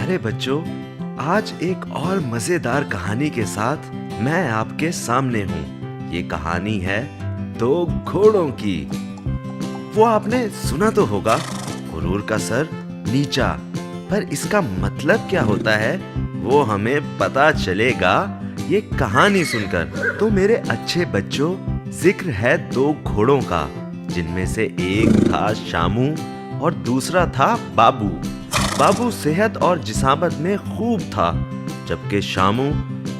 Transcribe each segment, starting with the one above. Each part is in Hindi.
प्यारे बच्चों, आज एक और मजेदार कहानी के साथ मैं आपके सामने हूँ। ये कहानी है दो घोड़ों की। वो आपने सुना तो होगा, गुरूर का सर नीचा, पर इसका मतलब क्या होता है वो हमें पता चलेगा ये कहानी सुनकर। तो मेरे अच्छे बच्चों, जिक्र है दो घोड़ों का, जिनमें से एक था शामू और दूसरा था बाबू। बाबू सेहत और जिसामत में खूब था, जबकि शामू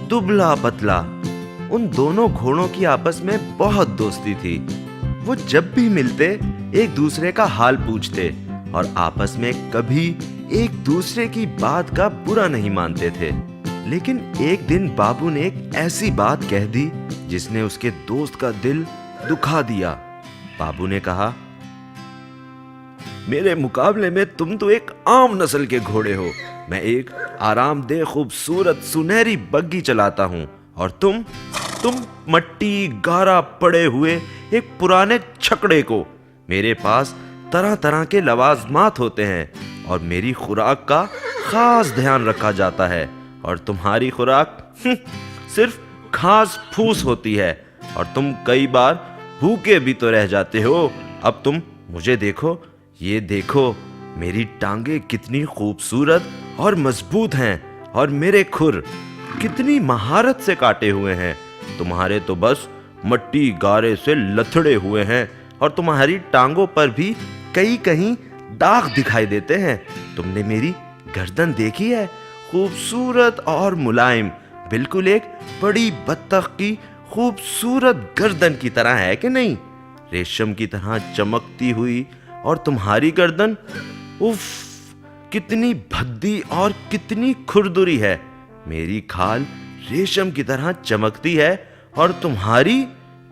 दुबला पतला। उन दोनों घोड़ों की आपस में बहुत दोस्ती थी। वो जब भी मिलते एक दूसरे का हाल पूछते और आपस में कभी एक दूसरे की बात का बुरा नहीं मानते थे। लेकिन एक दिन बाबू ने एक ऐसी बात कह दी जिसने उसके दोस्त का दिल दुखा दिया। बाबू ने कहा, मेरे मुकाबले में तुम तो एक आम नस्ल के घोड़े हो। मैं एक आरामदेह खूबसूरत सुनहरी बग्गी चलाता हूँ और तुम मट्टी गारा पड़े हुए एक पुराने छकड़े को। मेरे पास तरह तरह के लवाजमात होते हैं और मेरी खुराक का खास ध्यान रखा जाता है, और तुम्हारी खुराक सिर्फ घास फूस होती है और तुम कई बार भूखे भी तो रह जाते हो। अब तुम मुझे देखो, ये देखो, मेरी टांगे कितनी खूबसूरत और मजबूत हैं और मेरे खुर कितनी महारत से काटे हुए हैं। तुम्हारे तो बस मट्टी गारे से लथड़े हुए हैं और तुम्हारी टांगों पर भी कहीं कहीं दाग दिखाई देते हैं। तुमने मेरी गर्दन देखी है, खूबसूरत और मुलायम, बिल्कुल एक बड़ी बत्तख की खूबसूरत गर्दन की तरह है कि नहीं? रेशम की तरह चमकती हुई। और तुम्हारी गर्दन, उफ, कितनी भद्दी और कितनी खुरदुरी है। मेरी खाल रेशम की तरह चमकती है और तुम्हारी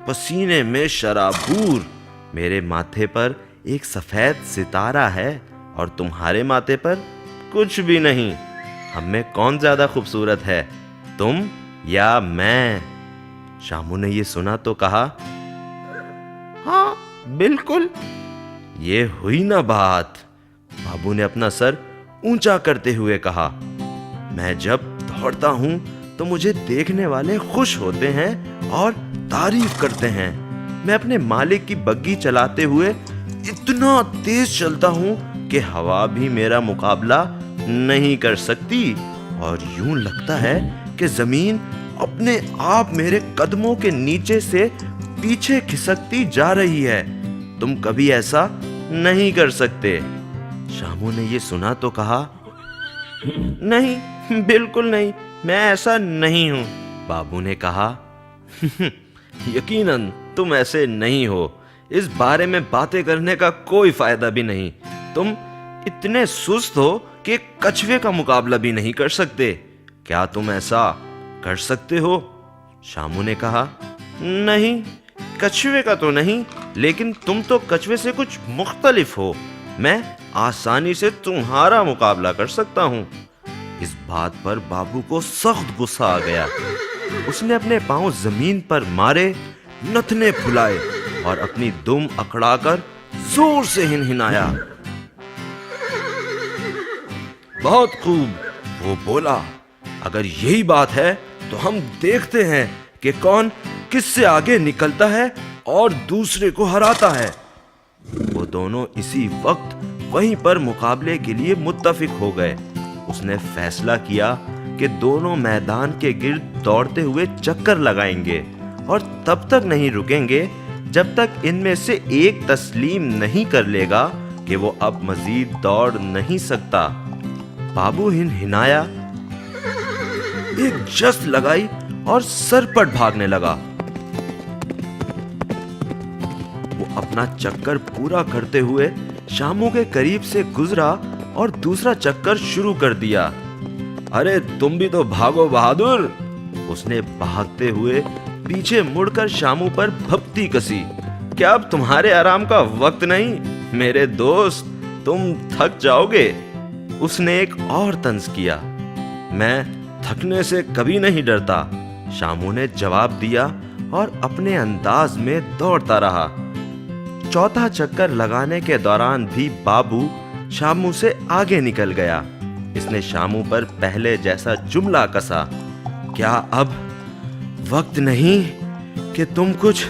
पसीने में शराबूर। मेरे माथे पर एक सफेद सितारा है और तुम्हारे माथे पर कुछ भी नहीं। हम में कौन ज्यादा खूबसूरत है, तुम या मैं? शामू ने ये सुना तो कहा, हाँ बिल्कुल, ये हुई ना बात। बाबू ने अपना सर ऊंचा करते हुए कहा, मैं जब दौड़ता हूं तो मुझे देखने वाले खुश होते हैं और तारीफ करते हैं। मैं अपने मालिक की बग्गी चलाते हुए इतना तेज चलता हूं कि हवा भी मेरा मुकाबला नहीं कर सकती, और यूं लगता है कि जमीन अपने आप मेरे कदमों के नीचे से पीछे खिसकती जा रही है। तुम कभी ऐसा नहीं कर सकते। शामू ने ये सुना तो कहा, नहीं, बिल्कुल नहीं, मैं ऐसा नहीं हूं। बाबू ने कहा, यकीनन तुम ऐसे नहीं हो। इस बारे में बातें करने का कोई फायदा भी नहीं। तुम इतने सुस्त हो कि कछुए का मुकाबला भी नहीं कर सकते। क्या तुम ऐसा कर सकते हो? शामू ने कहा, नहीं, कछुए का तो नहीं, लेकिन तुम तो कछुए से कुछ मुख्तलिफ हो। मैं आसानी से तुम्हारा मुकाबला कर सकता हूँ। इस बात पर बाबू को सख्त गुस्सा आ गया। उसने अपने पांव जमीन पर मारे, नथने फुलाए और अपनी दुम अकड़ाकर जोर से हिनहिनाया। बहुत खूब, वो बोला, अगर यही बात है तो हम देखते हैं कि कौन किससे आगे निकलता है और दूसरे को हराता है। वो दोनों इसी वक्त वहीं पर मुकाबले के लिए मुत्तफिक हो गए। उसने फैसला किया कि दोनों मैदान के गिर्द दौड़ते हुए चक्कर लगाएंगे और तब तक नहीं रुकेंगे जब तक इनमें से एक तस्लीम नहीं कर लेगा कि वो अब मजीद दौड़ नहीं सकता। बाबू हिनहिनाया, एक जस्त लगाई और सरपट भागने लगा। वो अपना चक्कर पूरा करते हुए शामू के करीब से गुजरा और दूसरा चक्कर शुरू कर दिया। अरे तुम भी तो भागो बहादुर। उसने भागते हुए पीछे मुड़कर शामू पर भपती कसी। क्या अब तुम्हारे आराम का वक्त नहीं मेरे दोस्त? तुम थक जाओगे। उसने एक और तंज किया। मैं थकने से कभी नहीं डरता, शामू ने जवाब दिया और अपने अंदाज में दौड़ता रहा। चौथा चक्कर लगाने के दौरान भी बाबू शामू से आगे निकल गया। इसने शामू पर पहले जैसा जुमला कसा, क्या अब वक्त नहीं कि तुम कुछ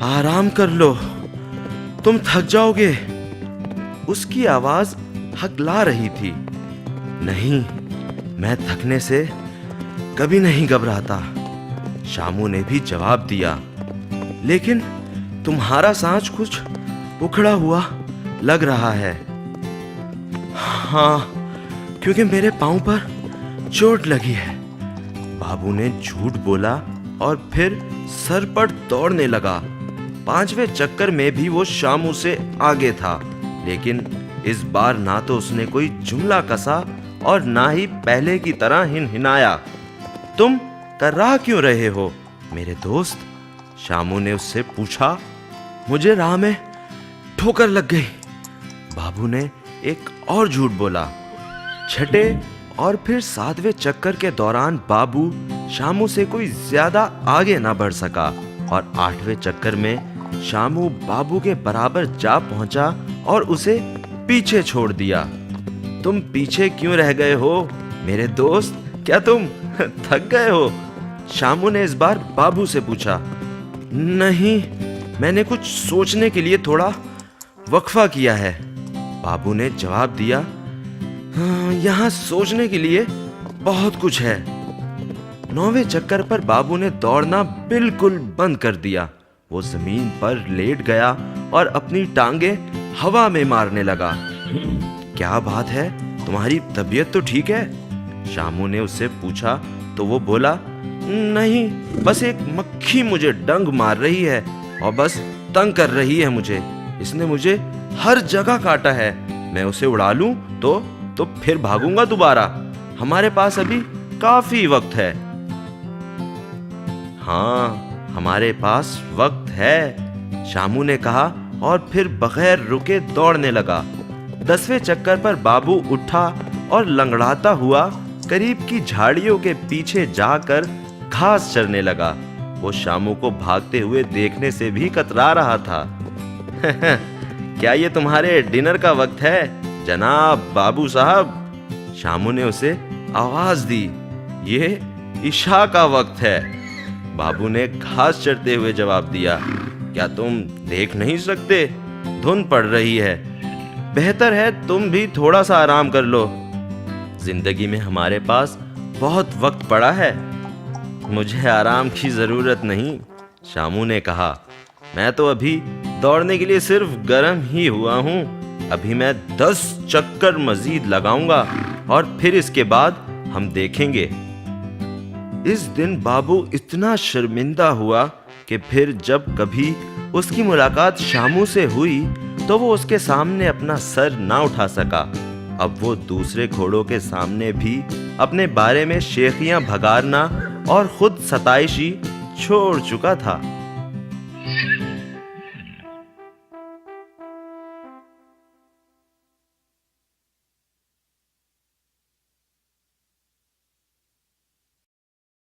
आराम कर लो? तुम थक जाओगे। उसकी आवाज हकला रही थी। नहीं, मैं थकने से कभी नहीं घबराता, शामू ने भी जवाब दिया। लेकिन तुम्हारा सांस कुछ उखड़ा हुआ लग रहा है। हाँ, क्योंकि मेरे पांव पर चोट लगी है, बाबू ने झूठ बोला और फिर सर पर दौड़ने लगा। 5वें चक्कर में भी वो शामू से आगे था, लेकिन इस बार ना तो उसने कोई जुमला कसा और ना ही पहले की तरह हिनहिनाया। तुम कर्रा क्यों रहे हो मेरे दोस्त? शामू ने उससे पूछा। मुझे राह में ठोकर लग गई, बाबू ने एक और झूठ बोला। 6ठे और फिर 7वें चक्कर के दौरान बाबू शामू से कोई ज्यादा आगे ना बढ़ सका और 8वें चक्कर में शामू बाबू के बराबर जा पहुंचा और उसे पीछे छोड़ दिया। तुम पीछे क्यों रह गए हो मेरे दोस्त? क्या तुम थक गए हो? शामू ने इस बार बाबू से पूछा। नहीं, मैंने कुछ सोचने के लिए थोड़ा वक्फा किया है, बाबू ने जवाब दिया। यहाँ सोचने के लिए बहुत कुछ है। 9वें चक्कर पर बाबू ने दौड़ना बिल्कुल बंद कर दिया। वो जमीन पर लेट गया और अपनी टांगे हवा में मारने लगा। क्या बात है, तुम्हारी तबीयत तो ठीक है? शामू ने उससे पूछा तो वो बोला, नहीं, बस एक मक्खी मुझे डंग मार रही है और बस तंग कर रही है मुझे। इसने मुझे हर जगह काटा है। मैं उसे उड़ा लूं तो फिर भागूंगा दोबारा। हमारे पास अभी काफी वक्त है। हाँ, हमारे पास वक्त है, शामू ने कहा और फिर बगैर रुके दौड़ने लगा। 10वें चक्कर पर बाबू उठा और लंगड़ाता हुआ करीब की झाड़ियों के पीछे जाकर घास चरने लगा। वो शामू को भागते हुए देखने से भी कतरा रहा था। क्या ये तुम्हारे डिनर का वक्त है जनाब बाबू साहब? शामू ने उसे आवाज दी। ये इशा का वक्त है, बाबू ने घास चरते हुए जवाब दिया। क्या तुम देख नहीं सकते? धुंध पड़ रही है। बेहतर है तुम भी थोड़ा सा आराम कर लो। जिंदगी में हमारे पास बहुत वक्त पड़ा है। मुझे आराम की जरूरत नहीं, शामू ने कहा। मैं तो अभी दौड़ने के लिए सिर्फ गर्म ही हुआ हूँ। अभी मैं 10 चक्कर मजीद लगाऊंगा और फिर इसके बाद हम देखेंगे। इस दिन बाबू इतना शर्मिंदा हुआ कि फिर जब कभी उसकी मुलाकात शामू से हुई तो वो उसके सामने अपना सर ना उठा सका। अब वो दूसरे घोड़ों के सामने भी अपने बारे में शेखियां भगारना और खुद सताइशी छोड़ चुका था।